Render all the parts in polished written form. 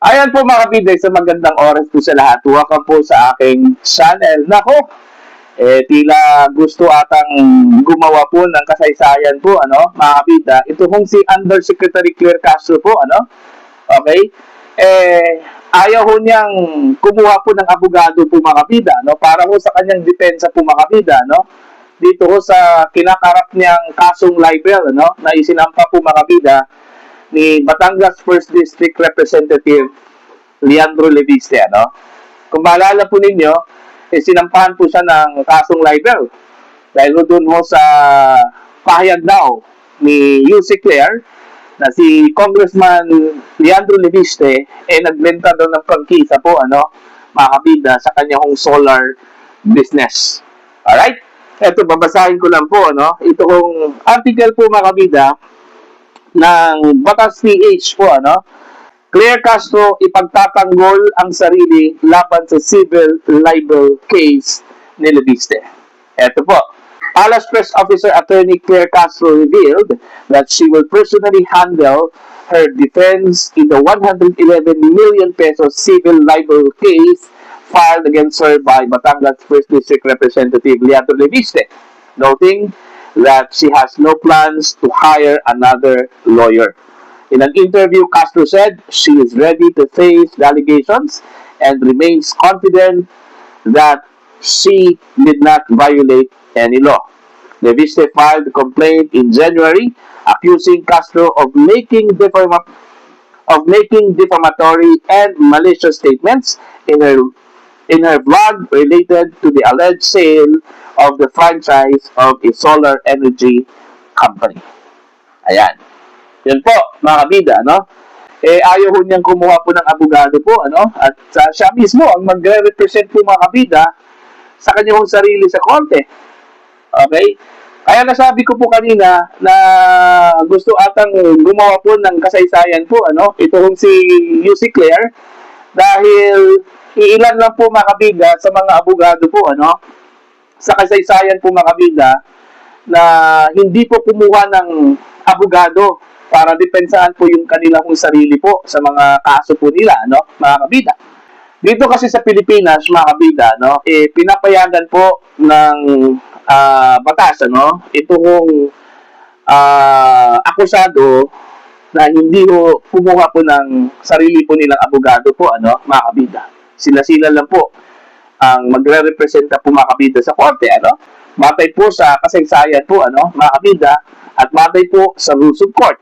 Ayan po mga kabida, sa magandang oras po sa lahat. Welcome po sa aking channel. Nako, tila gusto atang gumawa po ng kasaysayan po, mga kabida. Ito kung si Undersecretary Claire Castro po, okay? Ayaw ho niyang kumuha po ng abogado po mga kabida, para ho sa kanyang depensa po mga kabida, dito ho sa kinakarap niyang kasong libel, na isinampa po mga kabida ni Batangas 1st District Representative Leandro Leviste, Kung maalala po ninyo, sinampahan po siya ng kasong libel dahil doon ho sa pahayag daw ni Yussi Claire na si Congressman Leandro Leviste nagbenta daw ng prangkisa po, mga kabida, sa kanyang solar business. Alright? Ito, babasahin ko lang po, Ito kong article po mga kabida ng Batas PH po, Claire Castro ipagtatanggol ang sarili laban sa civil libel case ni Leviste. Ito po. Palace Press Officer Attorney Claire Castro revealed that she will personally handle her defense in the 111 million pesos civil libel case filed against her by Batangas 1st District Representative Leandro Leviste, noting that she has no plans to hire another lawyer. In an interview, Castro said she is ready to face the allegations and remains confident that she did not violate any law. Leviste filed a complaint in January accusing Castro of making defamatory and malicious statements in her blog related to the alleged sale of the franchise of a solar energy company. Ayan. Yun po, mga kabida, ayaw ho niyang kumuha po ng abogado po, At siya mismo ang magre-represent po mga kabida sa kanyang sarili sa korte. Okay? Kaya nasabi ko po kanina na gusto atang gumawa po ng kasaysayan po, Ito hong si Yussi Claire dahil iilan lang po mga kabida sa mga abogado po, sa kasaysayan po mga kabida na hindi po kumuha ng abogado para depensahan po yung kanilang sarili po sa mga kaso po nila, mga kabida. Dito kasi sa Pilipinas, mga kabida, pinapayagan po ng batas, itong akusado na hindi ho kumuha po ng sarili po nilang abogado po, mga kabida. Sila-sila lang po ang magre-representa po mga kabida sa korte, Batay po sa kasaysayan po, mga kabida, at batay po sa rules of court,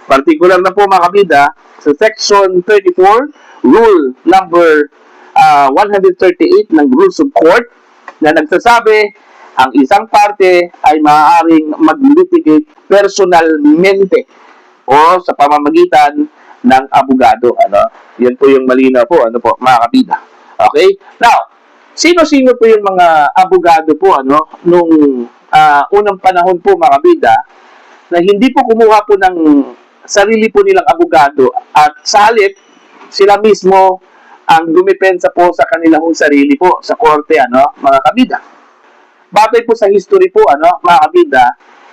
Particular na po mga kabida, sa section 34, rule number 138 ng rules of court, na nagsasabi, ang isang parte ay maaaring mag-litigate personalmente o sa pamamagitan ng abogado, Yan po yung malinaw po, mga kabida. Okay? Now, sino-sino po yung mga abogado po, nung unang panahon po mga kabida, na hindi po kumuha po ng sarili po nilang abogado at sa halip, sila mismo ang dumepensa po sa kanilang sarili po sa korte, mga kabida. Batay po sa history po, mga kabida,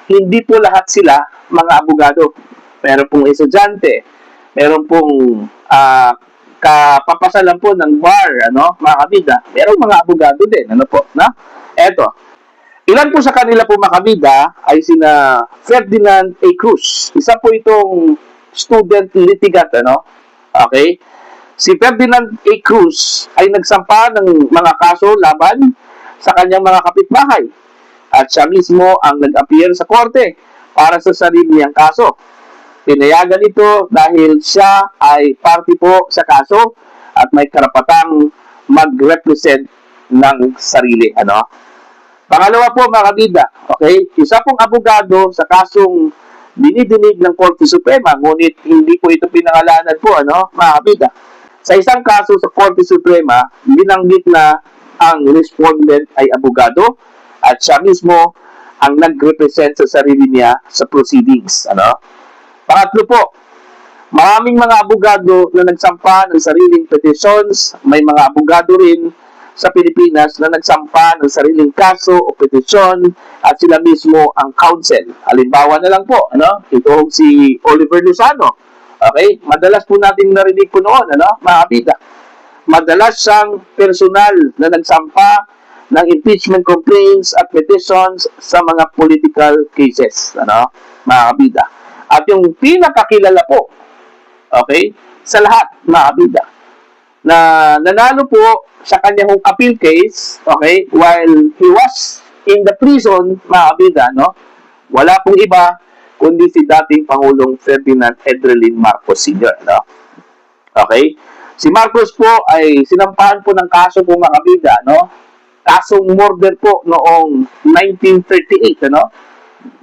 hindi po lahat sila mga abogado. Meron pong estudyante, meron pong kapapasalan po ng bar, mga kabida. Merong mga abogado din, Eto. Ilan po sa kanila po mga kabida ay sina Ferdinand A. Cruz. Isa po itong student litigant, Okay? Si Ferdinand A. Cruz ay nagsampa ng mga kaso laban sa kanyang mga kapitbahay. At siya mismo ang nag-appear sa korte para sa sarili niyang kaso. Pinayagan ito dahil siya ay party po sa kaso at may karapatang mag-represent ng sarili, Pangalawa po mga kabida, okay? Isa pong abogado sa kasong dinidinig ng Korte Suprema, ngunit hindi po ito pinangalanan po, mga kabida. Sa isang kaso sa Korte Suprema, binanggit na ang respondent ay abogado at siya mismo ang nag-represent sa sarili niya sa proceedings, Pangatlo po, maraming mga abogado na nagsampa ng sariling petitions, may mga abogado rin sa Pilipinas na nagsampa ng sariling kaso o petisyon at sila mismo ang counsel. Halimbawa na lang po, ito si Oliver Lozano, Okay? Madalas po natin narinig po noon, ano, mga kabida. Madalas siyang personal na nagsampa ng impeachment complaints at petitions sa mga political cases, ano, mga kabida. At yung pinakakilala po, okay, sa lahat, mga kabida, na nanalo po sa kanyang appeal case, okay, while he was in the prison, mga kabida, no, wala pong iba kundi si dating Pangulong Ferdinand Edrelin Marcos Sr. No? Okay? Si Marcos po ay sinampahan po ng kaso po, mga kabida, no? Kasong murder po noong 1938, ano?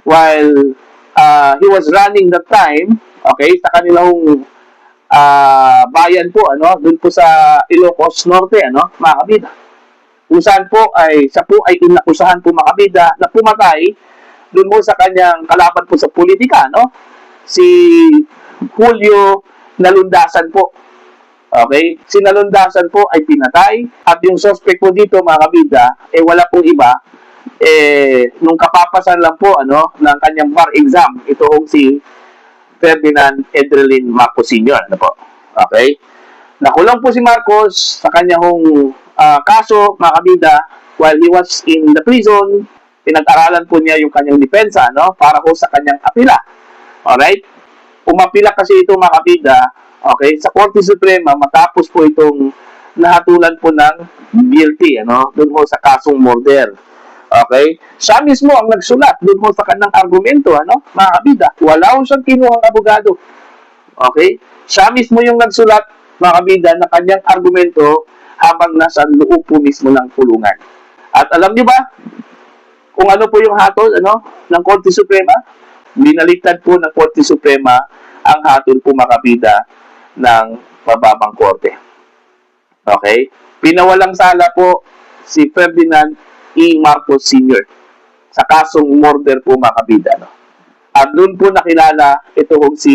While he was running that time, okay, sa kanilang bayan po, ano, dun po sa Ilocos Norte, ano, mga kabida. Kung saan po ay, siya po ay inakusahan po, mga kabida, na pumatay doon mo sa kanyang kalaban po sa politika, no? Si Julio Nalundasan po. Okay? Si Nalundasan po ay pinatay at yung suspect po dito, mga kabida, wala pong iba. Nung kapapasan lang po, ano, ng kanyang bar exam, ito si Ferdinand Edrelin Marcos Sr. Ano po? Okay? Nakulong po si Marcos sa kanyang kaso, mga kabida, while he was in the prison. Pinag-aralan po niya yung kanyang depensa, no, para po sa kanyang apila. Alright? Umapila kasi ito, mga kabida, okay, sa Korte Suprema matapos po itong nahatulan po ng guilty, ano, doon mo sa kasong murder. Okay? Siya mismo ang nagsulat doon mo sa kanyang argumento, ano, mga kabida. Wala ko siyang kinuhang abogado. Okay? Siya mismo yung nagsulat, mga kabida, na kanyang argumento habang nasa loob po mismo ng kulungan. At alam niyo ba kung ano po yung hatol, ano, ng Korte Suprema? Binaliktad po ng Korte Suprema ang hatol po, mga kabida, ng mababang korte. Okay? Pinawalang sala po si Ferdinand E. Marcos Sr. sa kasong murder po, mga kabida, no? At doon po nakilala ito si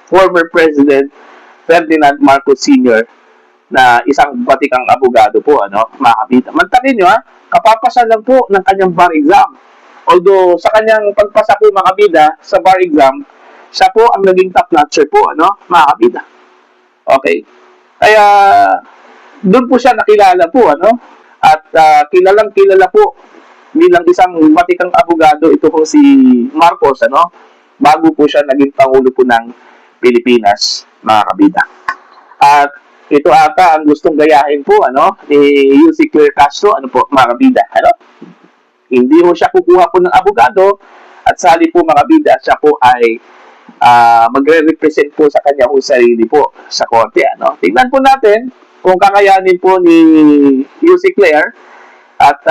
former President Ferdinand Marcos Sr. na isang batikang abogado po, ano, mga kabida. Mantakin nyo, ha? Kapapasan lang po ng kanyang bar exam. Although, sa kanyang pagpasa po, mga kabida, sa bar exam, siya po ang naging top-notcher po, ano, mga kabida. Okay? Kaya, doon po siya nakilala po, ano, at kilalang-kilala po bilang isang batikang abogado ito po si Marcos, ano, bago po siya naging Pangulo po ng Pilipinas, mga kabida. At ito ata ang gustong gayahin po, ano, ni Yussi Claire Castro, ano po, mga kabida, ano? Hindi mo siya kukuha po ng abogado at sa halip po, mga kabida, siya po ay magre-represent po sa kanya po sarili po sa korte, ano? Tingnan po natin kung kakayanin po ni Yussi Claire at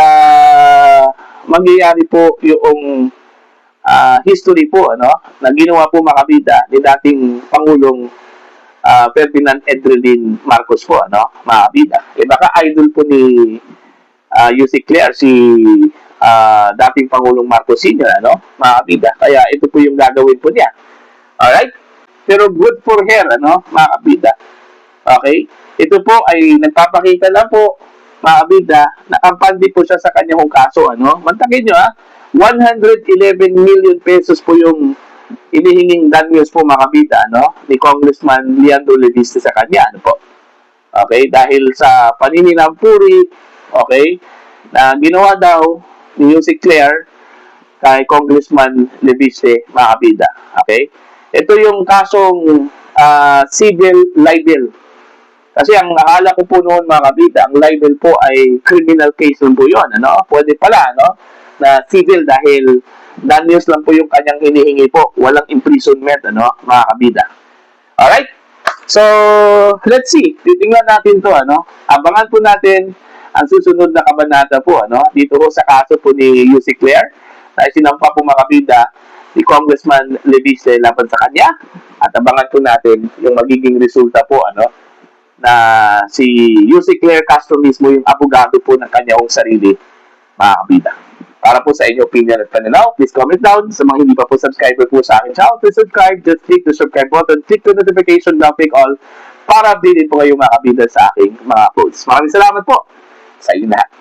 mangyayari po yung history po, ano, na ginawa po, mga kabida, ni dating Pangulong Ferdinand Edrelin Marcos po, ano, mga kabida. Baka idol po ni Yussi Claire si dating Pangulong Marcos Sr., ano, mga kabida. Kaya ito po yung gagawin po niya. Alright? Pero good for her, ano, mga kabida. Okay? Ito po ay nagpapakita lang po, mga kabida, na kampante po siya sa kanyang kaso, ano. Mantakin nyo, ha? 111 million pesos po yung inihinging damages po, mga kabida, no, ni Congressman Leandro Leviste sa kanya, ano po. Okay, dahil sa panininampuri, okay, na ginawa daw ni Yussi Claire kay Congressman Leviste, mga kabida. Okay? Ito yung kasong civil libel. Kasi ang akala ko po noon, mga kabida, ang libel po ay criminal case nun po yun, ano. Pwede pala, no, na civil dahil damages lang po yung kanyang hinihingi po. Walang imprisonment, ano, mga kabida. Alright? So, let's see. Titingnan natin to, ano. Abangan po natin ang susunod na kabanata po, ano, dito po sa kaso po ni Yussi Claire na isinampa po, mga kabida, ni Congressman Leviste laban sa kanya. At abangan po natin yung magiging resulta po, ano, na si Yussi Claire Castro mismo yung abogado po ng kanyang sarili, mga kabida. Para po sa inyong opinion at pananaw, please comment down. Sa mga hindi pa po subscriber po sa akin channel, please subscribe. Just click the subscribe button, click the notification bell, click all para updated po kayo, mga kabida, sa aking mga posts. Maraming salamat po sa inyo lahat.